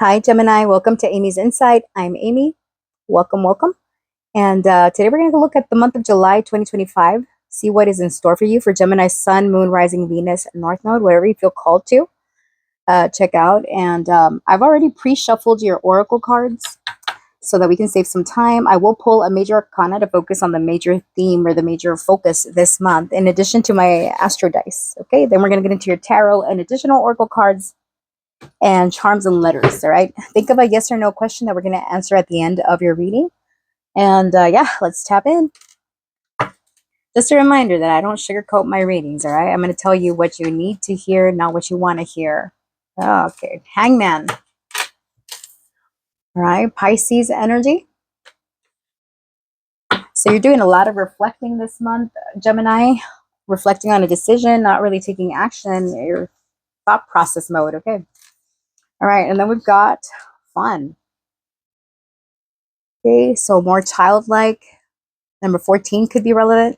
Hi, Gemini. Welcome to Amy's Insight. I'm Amy. Welcome, welcome. And today we're going to look at the month of July 2025, see what is in store for you for Gemini Sun, Moon, Rising, Venus, North Node, whatever you feel called to check out. And I've already pre shuffled your oracle cards so that we can save some time. I will pull a major arcana to focus on the major theme or the major focus this month, in addition to my astro dice. Okay, then we're going to get into your tarot and additional oracle cards and charms and letters. All right. Think of a yes or no question that we're going to answer at the end of your reading. And yeah, let's tap in. Just a reminder that I don't sugarcoat my readings. All right. I'm going to tell you what you need to hear, not what you want to hear. Okay. Hangman. All right. Pisces energy. So you're doing a lot of reflecting this month, Gemini. Reflecting on a decision, not really taking action. Your thought process mode. Okay. All right. And then we've got fun. Okay. So more childlike. Number 14 could be relevant.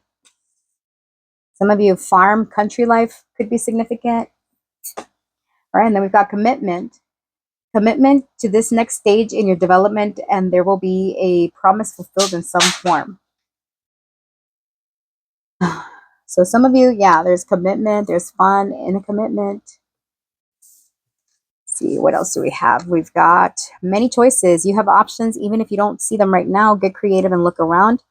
Some of you, farm, country life could be significant. All right, and then we've got commitment. Commitment to this next stage in your development, and there will be a promise fulfilled in some form. So some of you, yeah, there's commitment, there's fun in a commitment. Let's see, what else do we have? We've got many choices. You have options, even if you don't see them right now. Get creative and look around.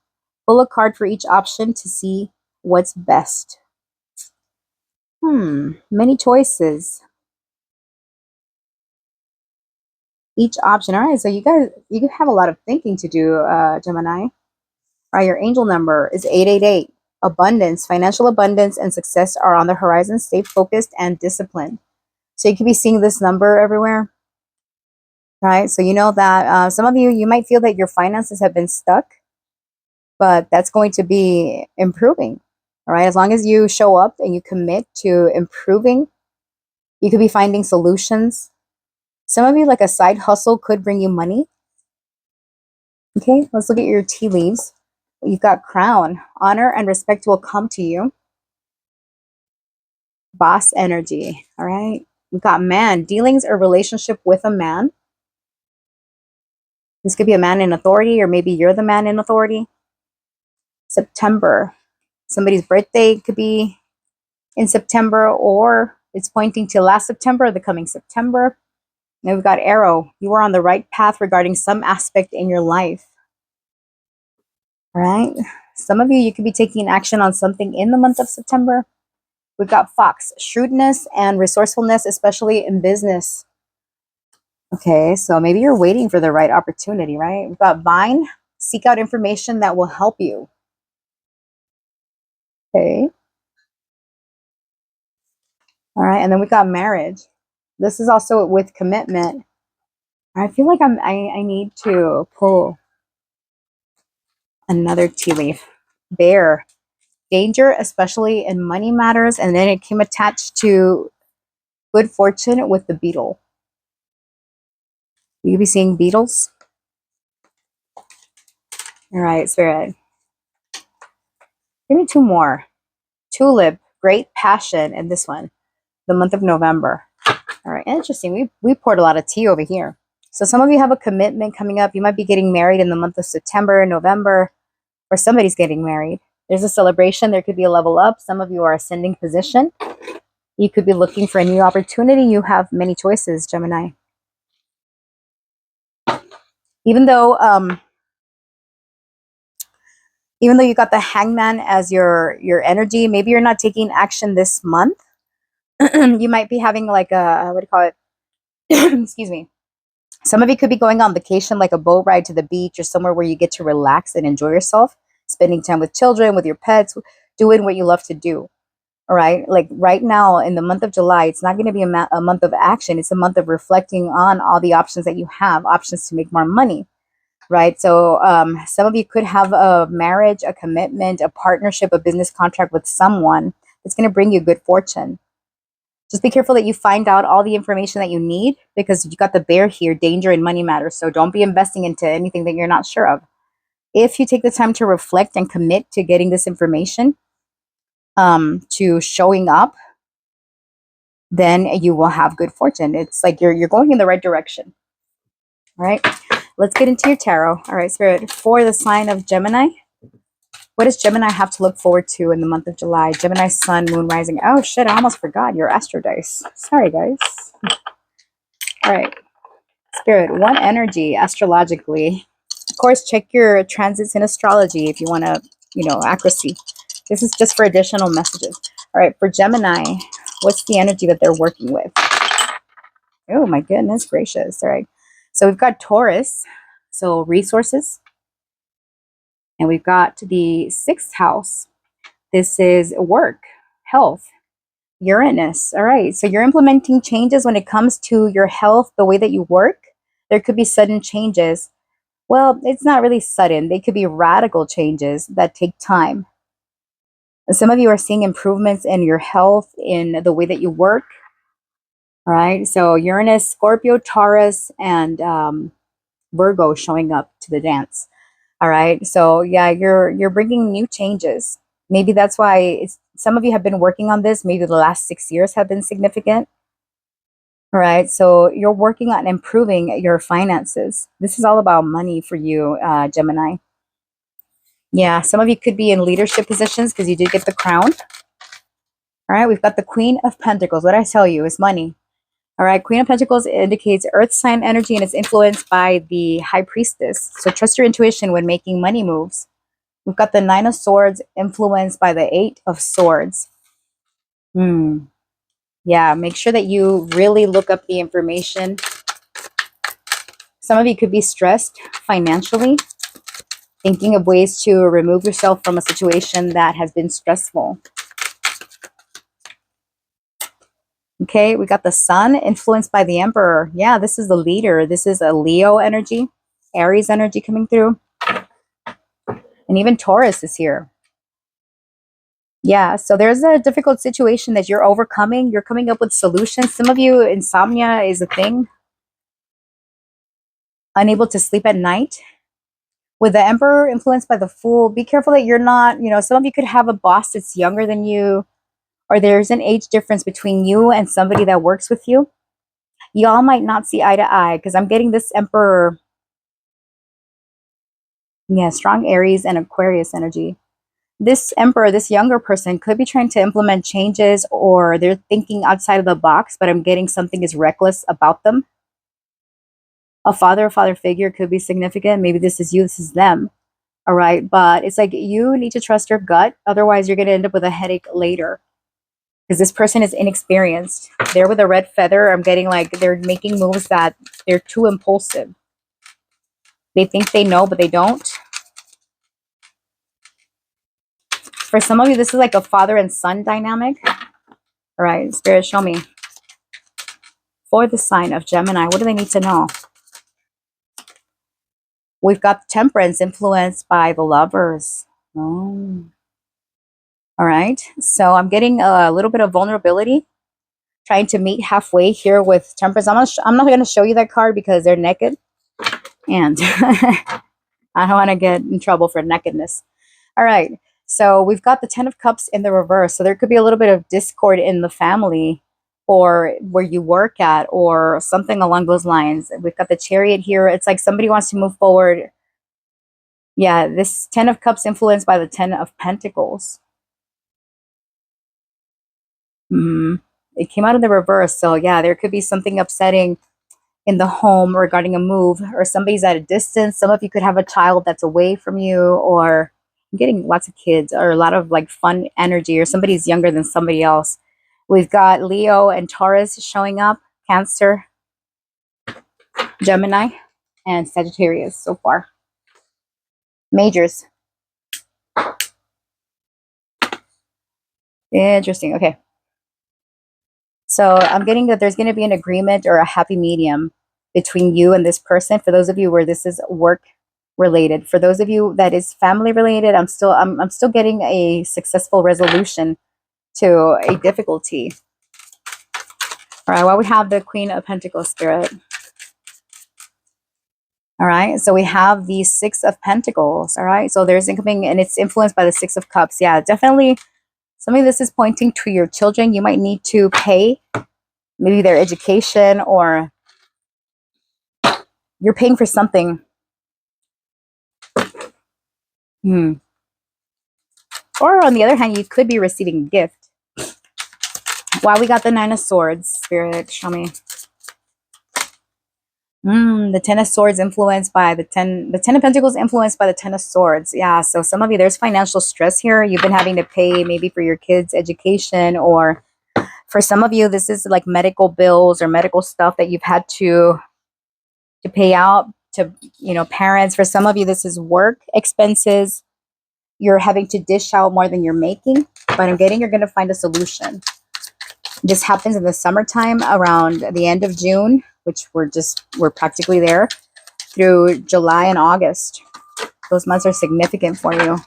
Pull a card for each option to see what's best. Many choices. Each option. All right, so you have a lot of thinking to do, Gemini. All right, your angel number is 888. Abundance, financial abundance, and success are on the horizon. Stay focused and disciplined. So you could be seeing this number everywhere, right? So you know that some of you might feel that your finances have been stuck, but that's going to be improving. All right, as long as you show up and you commit to improving, you could be finding solutions. Some of you, like a side hustle, could bring you money. Okay, let's look at your tea leaves. You've got crown. Honor and respect will come to you. Boss energy. All right. We've got man. Dealings or relationship with a man. This could be a man in authority, or maybe you're the man in authority. September. Somebody's birthday could be in September, or it's pointing to last September, the coming September. Now we've got arrow. You are on the right path regarding some aspect in your life. All right. Some of you could be taking action on something in the month of September. We've got fox, shrewdness and resourcefulness, especially in business. Okay, so maybe you're waiting for the right opportunity, right? We've got vine, seek out information that will help you. Okay. All right, and then we've got marriage. This is also with commitment. I feel like I need to pull another tea leaf. Bear, danger, especially in money matters, and then it came attached to good fortune with the beetle. You could be seeing beetles. All right, Spirit. Give me two more. Tulip, great passion, and this one, the month of November. All right, interesting. We poured a lot of tea over here. So some of you have a commitment coming up. You might be getting married in the month of September, November, or somebody's getting married. There's a celebration. There could be a level up. Some of you are ascending position. You could be looking for a new opportunity. You have many choices, Gemini. Even though you got the hangman as your energy, maybe you're not taking action this month. You might be having like a, what do you call it? Excuse me. Some of you could be going on vacation, like a boat ride to the beach or somewhere where you get to relax and enjoy yourself, spending time with children, with your pets, doing what you love to do. All right. Like right now in the month of July, it's not going to be a month of action. It's a month of reflecting on all the options that you have, options to make more money. Right. So some of you could have a marriage, a commitment, a partnership, a business contract with someone that's going to bring you good fortune. Just be careful that you find out all the information that you need, because you got the bear here, danger and money matters. So don't be investing into anything that you're not sure of. If you take the time to reflect and commit to getting this information, to showing up, then you will have good fortune. It's like you're going in the right direction. All right, let's get into your tarot. All right, Spirit, for the sign of Gemini, what does Gemini have to look forward to in the month of July? Gemini, Sun, Moon, Rising. Oh shit, I almost forgot your astro dice. Sorry, guys. All right, Spirit, one energy astrologically. Of course, check your transits in astrology if you want to, accuracy. This is just for additional messages. All right, for Gemini, what's the energy that they're working with? Oh my goodness gracious. All right. So we've got Taurus, so resources, and we've got the sixth house. This is work, health, Uranus. All right. So you're implementing changes when it comes to your health, the way that you work. There could be sudden changes. Well, it's not really sudden. They could be radical changes that take time. Some of you are seeing improvements in your health, in the way that you work. All right. So Uranus, Scorpio, Taurus, and Virgo showing up to the dance. All right. So yeah, you're bringing new changes. Maybe that's why some of you have been working on this. Maybe the last 6 years have been significant. All right. So you're working on improving your finances. This is all about money for you, Gemini. Yeah, some of you could be in leadership positions because you did get the crown. All right. We've got the Queen of Pentacles. What I tell you is money. All right, Queen of Pentacles indicates earth sign energy and is influenced by the High Priestess. So trust your intuition when making money moves. We've got the Nine of Swords influenced by the Eight of Swords. Yeah, make sure that you really look up the information. Some of you could be stressed financially, thinking of ways to remove yourself from a situation that has been stressful. Okay, we got the Sun influenced by the Emperor. Yeah, this is the leader. This is a Leo energy, Aries energy coming through. And even Taurus is here. Yeah, so there's a difficult situation that you're overcoming. You're coming up with solutions. Some of you, insomnia is a thing. Unable to sleep at night. With the Emperor influenced by the Fool, be careful that you're not, some of you could have a boss that's younger than you, or there's an age difference between you and somebody that works with you. Y'all might not see eye to eye because I'm getting this Emperor. Yeah, strong Aries and Aquarius energy. This Emperor, this younger person, could be trying to implement changes or they're thinking outside of the box, but I'm getting something is reckless about them. A father or father figure could be significant. Maybe this is you, this is them. All right. But it's like you need to trust your gut. Otherwise, you're going to end up with a headache later because this person is inexperienced. They're with a red feather. I'm getting like they're making moves that they're too impulsive. They think they know, but they don't. For some of you, this is like a father and son dynamic. All right, Spirit, show me. For the sign of Gemini, what do they need to know? We've got Temperance influenced by the Lovers. Oh. All right, so I'm getting a little bit of vulnerability, trying to meet halfway here with Temperance. I'm not going to show you that card because they're naked, and I don't want to get in trouble for nakedness. All right, so we've got the Ten of Cups in the reverse, so there could be a little bit of discord in the family or where you work at or something along those lines. We've got the Chariot here. It's like somebody wants to move forward. Yeah, this Ten of Cups influenced by the Ten of Pentacles. It came out in the reverse. So yeah, there could be something upsetting in the home regarding a move or somebody's at a distance. Some of you could have a child that's away from you or I'm getting lots of kids or a lot of like fun energy or somebody's younger than somebody else. We've got Leo and Taurus showing up, Cancer, Gemini, and Sagittarius so far. Majors. Interesting. Okay. So I'm getting that there's going to be an agreement or a happy medium between you and this person. For those of you where this is work related, for those of you that is family related, I'm still getting a successful resolution to a difficulty. All right. Well, we have the Queen of Pentacles, Spirit. All right. So we have the Six of Pentacles. All right. So there's incoming and it's influenced by the Six of Cups. Yeah, definitely. Some of this is pointing to your children. You might need to pay maybe their education or You're paying for something. Hmm. Or on the other hand, you could be receiving a gift. Wow, we got the Nine of Swords. Spirit, show me. The Ten of Swords influenced by the Ten of Pentacles influenced by the Ten of Swords. Yeah, so some of you, there's financial stress here. You've been having to pay maybe for your kids' education, or for some of you, this is like medical bills or medical stuff that you've had to pay out to, parents. For some of you, this is work expenses. You're having to dish out more than you're making, but I'm getting you're going to find a solution. This happens in the summertime around the end of June, which we're practically there, through July and August. Those months are significant for you.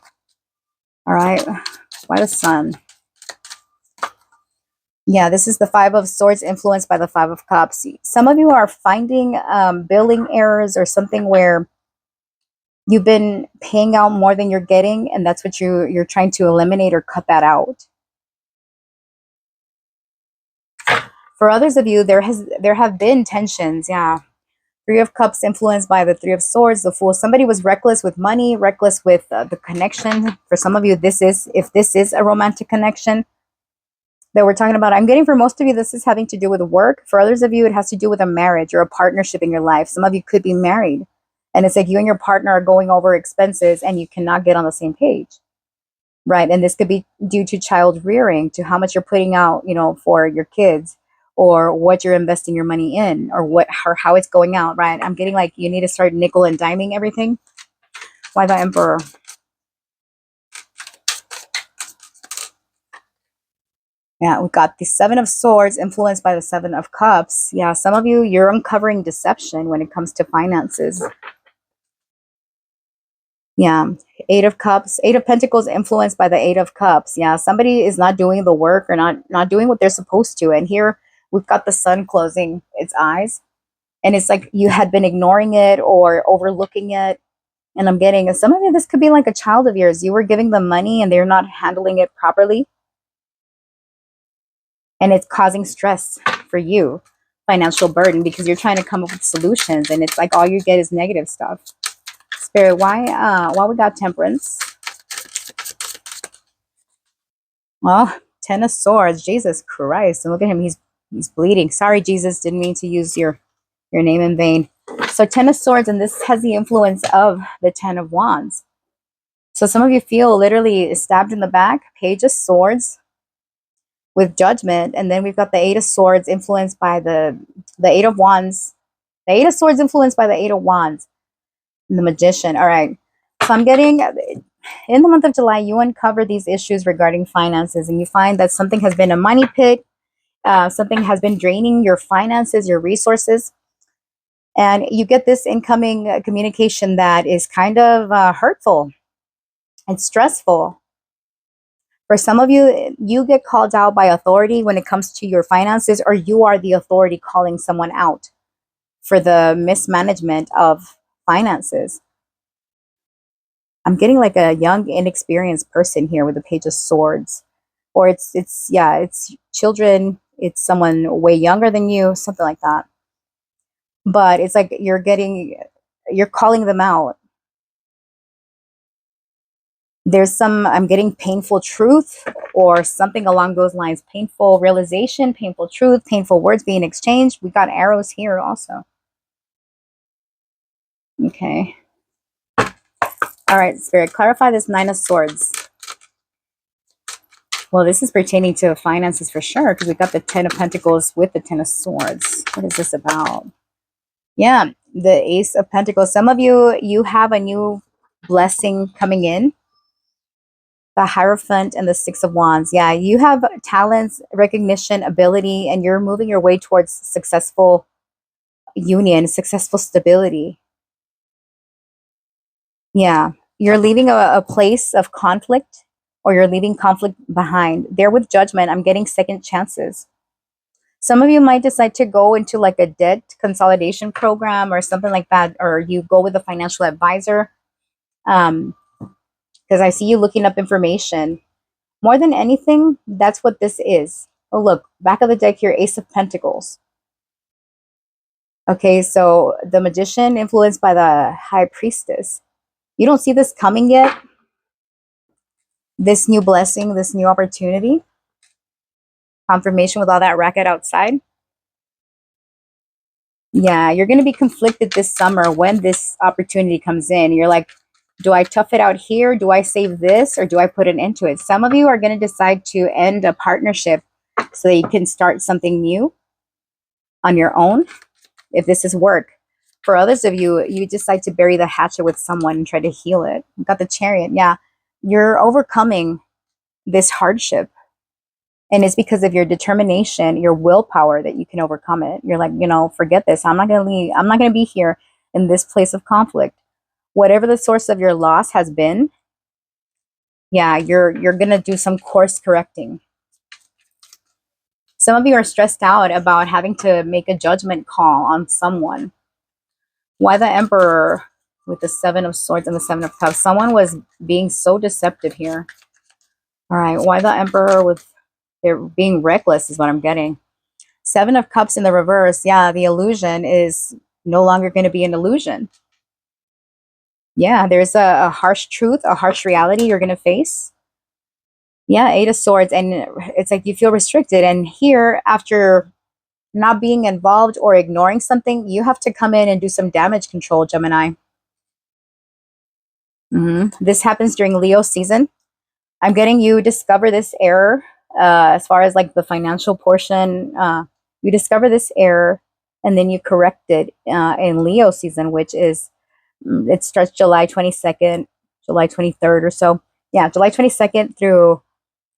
All right. Why the Sun? Yeah, this is the Five of Swords influenced by the Five of Cups. Some of you are finding billing errors or something where you've been paying out more than you're getting, and that's what you're trying to eliminate or cut that out. For others of you, there have been tensions. Yeah. Three of Cups influenced by the Three of Swords, the Fool. Somebody was reckless with money, reckless with the connection. For some of you, if this is a romantic connection that we're talking about, I'm getting for most of you, this is having to do with work. For others of you, it has to do with a marriage or a partnership in your life. Some of you could be married, and it's like you and your partner are going over expenses and you cannot get on the same page. Right. And this could be due to child rearing, to how much you're putting out, for your kids, or what you're investing your money in, or how it's going out. Right. I'm getting like you need to start nickel and diming everything. Why the Emperor? Yeah, we got the Seven of Swords influenced by the Seven of Cups. Yeah, some of you, you're uncovering deception when it comes to finances. Yeah, Eight of Cups, Eight of Pentacles influenced by the Eight of Cups. Yeah, somebody is not doing the work or not doing what they're supposed to. And here we've got the Sun closing its eyes, and it's like you had been ignoring it or overlooking it. And I'm getting some of you, this could be like a child of yours. You were giving them money and they're not handling it properly, and it's causing stress for you, financial burden, because you're trying to come up with solutions, and it's like all you get is negative stuff. Spirit, why we got Temperance? Well, Ten of Swords, Jesus Christ. And look at him, he's bleeding. Sorry, Jesus, didn't mean to use your name in vain. So Ten of Swords, and this has the influence of the Ten of Wands. So some of you feel literally stabbed in the back. Page of Swords with Judgment. And then we've got the Eight of Swords influenced by the Eight of Wands. The Eight of Swords influenced by the Eight of Wands. And the Magician. All right. So I'm getting, in the month of July, you uncover these issues regarding finances, and you find that something has been a money pit. Something has been draining your finances, your resources. And you get this incoming communication that is kind of hurtful and stressful. For some of you, you get called out by authority when it comes to your finances, or you are the authority calling someone out for the mismanagement of finances. I'm getting like a young, inexperienced person here with the Page of Swords. Or it's children, it's someone way younger than you, something like that. But it's like you're calling them out. I'm getting painful truth or something along those lines. Painful realization, painful truth, painful words being exchanged. We got arrows here also. Okay. All right, Spirit, clarify this Nine of Swords. Well, this is pertaining to finances for sure, because we got the Ten of Pentacles with the Ten of Swords. What is this about? Yeah, the Ace of Pentacles. Some of you have a new blessing coming in. The Hierophant and the Six of Wands. Yeah, you have talents, recognition, ability, and you're moving your way towards successful union, successful stability. Yeah, you're leaving a place of conflict, or you're leaving conflict behind. There with Judgment, I'm getting second chances. Some of you might decide to go into like a debt consolidation program or something like that, or you go with a financial advisor. Because I see you looking up information. More than anything, that's what this is. Oh, look, back of the deck here, Ace of Pentacles. Okay, so the magician influenced by the high priestess. You don't see this coming yet? This new blessing, this new opportunity, confirmation with all that racket outside. Yeah, you're going to be conflicted this summer when this opportunity comes in. You're like, do I tough it out here? Do I save this or do I put an end to it? Some of you are going to decide to end a partnership so that you can start something new on your own if this is work. For others of you, you decide to bury the hatchet with someone and try to heal it. You got the chariot. Yeah, you're overcoming this hardship. And it's because of your determination, your willpower that you can overcome it. You're like, forget this. I'm not going to leave. I'm not going to be here in this place of conflict. Whatever the source of your loss has been, yeah, you're going to do some course correcting. Some of you are stressed out about having to make a judgment call on someone. Why the Emperor with the Seven of Swords and the Seven of Cups? Someone was being so deceptive here. All right, why the Emperor with they're being reckless is what I'm getting. Seven of Cups in the reverse. Yeah, the illusion is no longer going to be an illusion. Yeah, there's a harsh truth, a harsh reality you're going to face. Yeah, Eight of Swords. And it's like you feel restricted. And here, after not being involved or ignoring something, you have to come in and do some damage control, Gemini. This happens during Leo season. I'm getting you discover this error as far as like the financial portion. You discover this error and then you correct it in Leo season, which is it starts July 22nd, July 23rd or so. Yeah, July 22nd through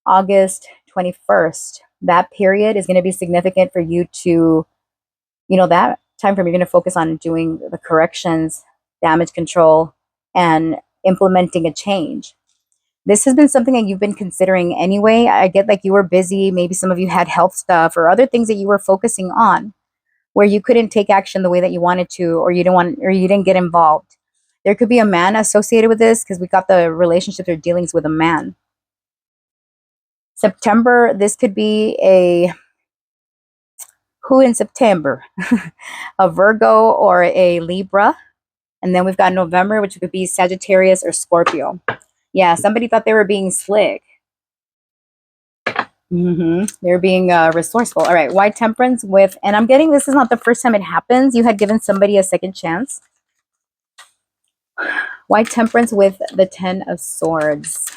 August 21st. That period is going to be significant for you to, that time frame, you're going to focus on doing the corrections, damage control, and implementing a change. This has been something that you've been considering anyway. I get like you were busy. Maybe some of you had health stuff or other things that you were focusing on where you couldn't take action the way that you wanted to, or you didn't get involved. There could be a man associated with this because we got the relationship or dealings with a man. September, this could be a who in September? A Virgo or a Libra. And then we've got November, which could be Sagittarius or Scorpio. Yeah, somebody thought they were being slick. They're being resourceful. All right, why temperance with, and I'm getting this is not the first time it happens. You had given somebody a second chance. Why temperance with the Ten of Swords?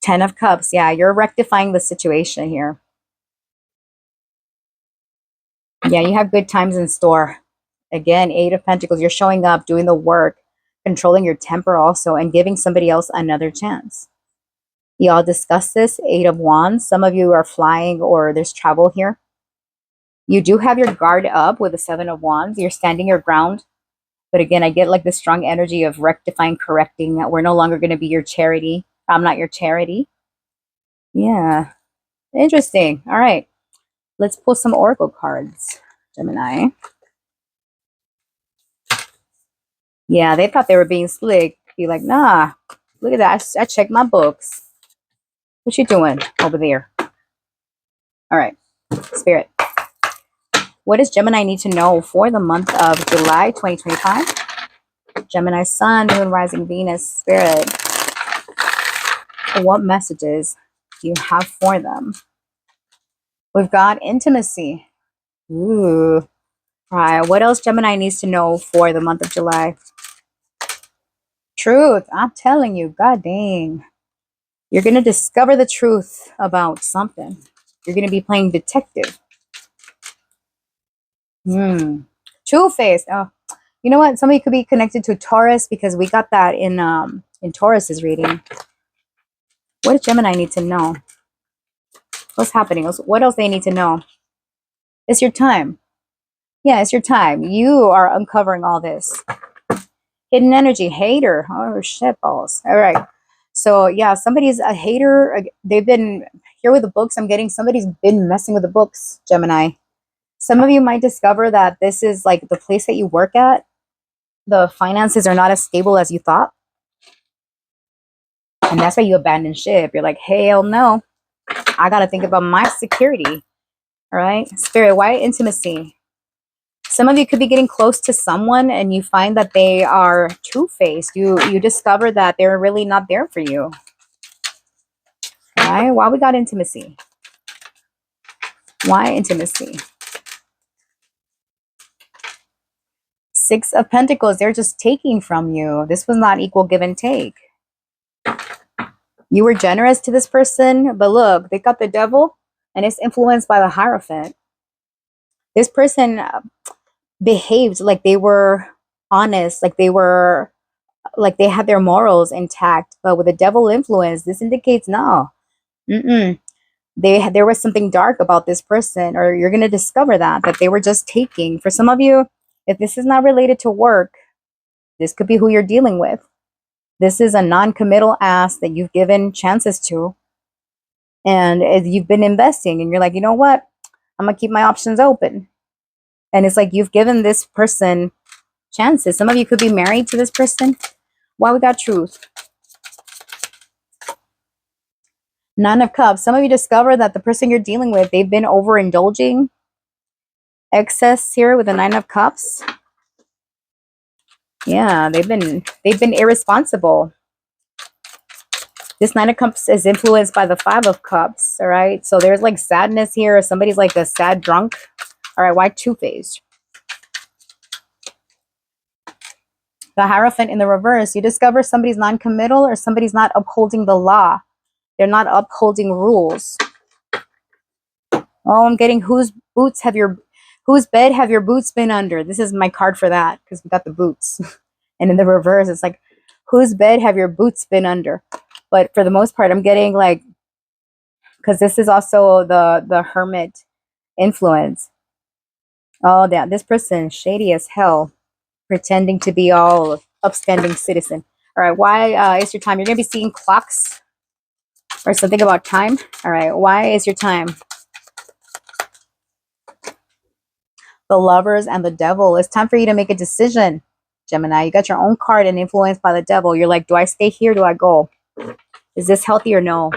Ten of Cups. Yeah, you're rectifying the situation here. Yeah, you have good times in store. Again, Eight of Pentacles. You're showing up, doing the work, controlling your temper also, and giving somebody else another chance. Y'all discuss this. Eight of Wands. Some of you are flying or there's travel here. You do have your guard up with the Seven of Wands. You're standing your ground. But again, I get like the strong energy of rectifying, correcting. We're no longer going to be your charity. I'm not your charity. Yeah. Interesting. All right. Let's pull some oracle cards, Gemini. Yeah, they thought they were being slick. Be like, nah, look at that. I checked my books. What you doing over there? All right. Spirit. What does Gemini need to know for the month of July 2025? Gemini Sun, Moon, Rising, Venus, Spirit. What messages do you have for them? We've got intimacy. Ooh. All right. What else Gemini needs to know for the month of July? Truth. I'm telling you. God dang. You're going to discover the truth about something. You're going to be playing detective. Two-faced. Oh, you know what? Somebody could be connected to Taurus because we got that in Taurus's reading. What does Gemini need to know? What's happening? What else they need to know? It's your time. Yeah, it's your time. You are uncovering all this. Hidden energy, hater. Oh, shit balls. All right. So, yeah, somebody's a hater. They've been here with the books. I'm getting somebody's been messing with the books, Gemini. Some of you might discover that this is like the place that you work at. The finances are not as stable as you thought. And that's why you abandon ship. You're like, hell no. I got to think about my security. All right. Spirit, why intimacy? Some of you could be getting close to someone and you find that they are two-faced. You discover that they're really not there for you. Why? Why we got intimacy? Why intimacy? Six of Pentacles, they're just taking from you. This was not equal give and take. You were generous to this person, but look, they got the Devil and it's influenced by the Hierophant. This person behaved like they were honest, like they had their morals intact, but with the Devil influence, this indicates no. There was something dark about this person, or you're going to discover that they were just taking. For some of you, if this is not related to work, this could be who you're dealing with. This is a non-committal ass that you've given chances to, and you've been investing, and you're like, you know what, I'm gonna keep my options open. And it's like you've given this person chances. Some of you could be married to this person. Why we got Truth? Nine of Cups. Some of you discover that the person you're dealing with, they've been overindulging. Excess here with the Nine of Cups. Yeah, they've been irresponsible. This Nine of Cups is influenced by the Five of Cups. All right, so there's like sadness here. Somebody's like a sad drunk. All right, why two-faced? The Hierophant in the reverse. You discover somebody's non-committal or somebody's not upholding the law. They're not upholding rules. Oh, I'm getting whose bed have your boots been under? This is my card for that because we got the boots. And in the reverse, it's like, whose bed have your boots been under? But for the most part, I'm getting like, because this is also the Hermit influence. Oh, yeah, this person, shady as hell, pretending to be all upstanding citizen. All right, why is your time? You're going to be seeing clocks or something about time. All right, why is your time? The Lovers and the Devil. It's time for you to make a decision, Gemini. You got your own card and influenced by the Devil. You're like, do I stay here? Do I go? Is this healthy or no?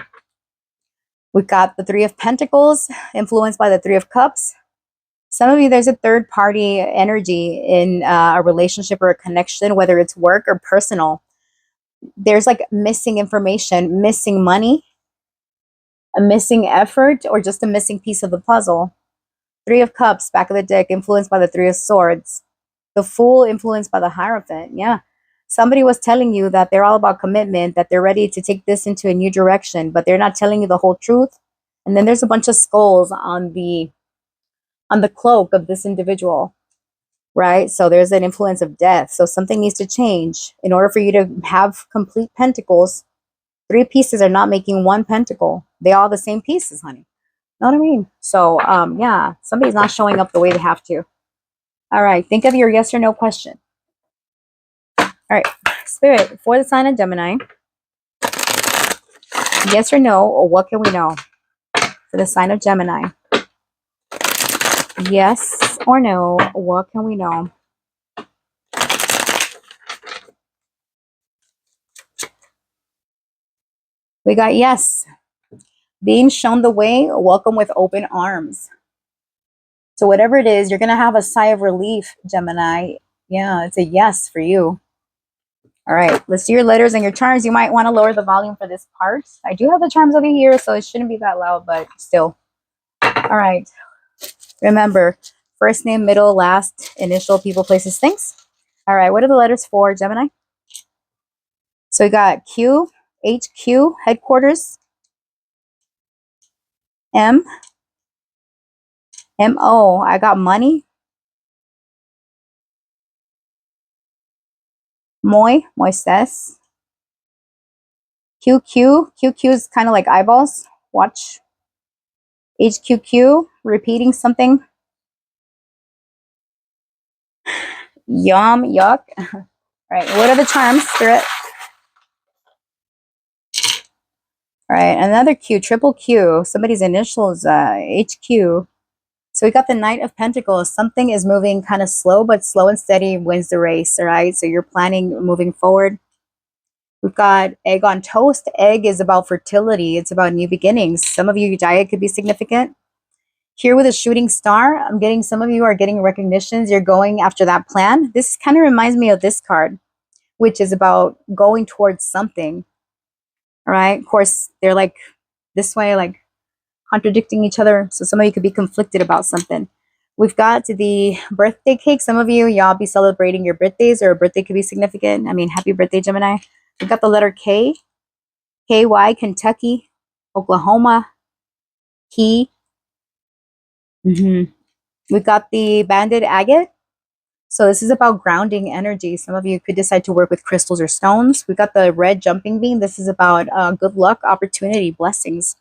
We've got the Three of Pentacles influenced by the Three of Cups. Some of you, there's a third party energy in a relationship or a connection, whether it's work or personal. There's like missing information, missing money, a missing effort, or just a missing piece of the puzzle. Three of Cups, back of the deck, influenced by the Three of Swords. The Fool, influenced by the Hierophant. Yeah. Somebody was telling you that they're all about commitment, that they're ready to take this into a new direction, but they're not telling you the whole truth. And then there's a bunch of skulls on the cloak of this individual, right? So there's an influence of death. So something needs to change. In order for you to have complete pentacles, three pieces are not making one pentacle. They all the same pieces, honey. Know what I mean? So, yeah, somebody's not showing up the way they have to. All right, think of your yes or no question. All right, Spirit, for the sign of Gemini, yes or no, or what can we know? For the sign of Gemini, yes or no, what can we know? We got yes. Being shown the way, welcome with open arms. So whatever it is, you're going to have a sigh of relief, Gemini. Yeah, it's a yes for you. All right, let's do your letters and your charms. You might want to lower the volume for this part. I do have the charms over here, so it shouldn't be that loud, but still. All right. Remember, first name, middle, last, initial, people, places, things. All right, what are the letters for, Gemini? So we got Q, HQ, headquarters, M, MO, I got money, Moises, QQ is kind of like eyeballs, watch, HQQ, repeating something, yuck. All right, what are the charms, Spirit? All right, another Q, triple Q, somebody's initials, HQ. So we got the Knight of Pentacles. Something is moving kind of slow, but slow and steady wins the race, all right? So you're planning moving forward. We've got egg on toast. Egg is about fertility. It's about new beginnings. Some of you, your diet could be significant. Here with a shooting star, I'm getting some of you are getting recognitions. You're going after that plan. This kind of reminds me of this card, which is about going towards something. All right. Of course, they're like this way, like contradicting each other. So some of you could be conflicted about something. We've got the birthday cake. Some of you, y'all be celebrating your birthdays, or a birthday could be significant. I mean, happy birthday, Gemini. We've got the letter K, KY, Kentucky, Oklahoma, Key. We've got the banded agate. So this is about grounding energy. Some of you could decide to work with crystals or stones. We've got the red jumping bean. This is about good luck, opportunity, blessings.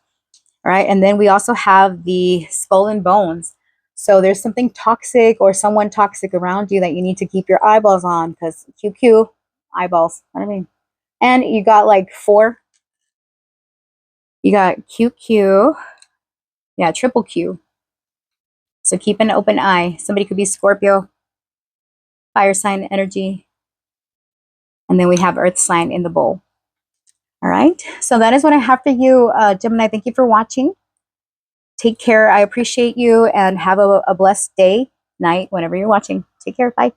All right. And then we also have the skull and bones. So there's something toxic or someone toxic around you that you need to keep your eyeballs on, because QQ, eyeballs. What I mean. And you got like 4. You got QQ. Yeah, triple Q. So keep an open eye. Somebody could be Scorpio, fire sign energy. And then we have earth sign in the bowl. All right. So that is what I have for you, Gemini. Thank you for watching. Take care. I appreciate you, and have a blessed day, night, whenever you're watching. Take care. Bye.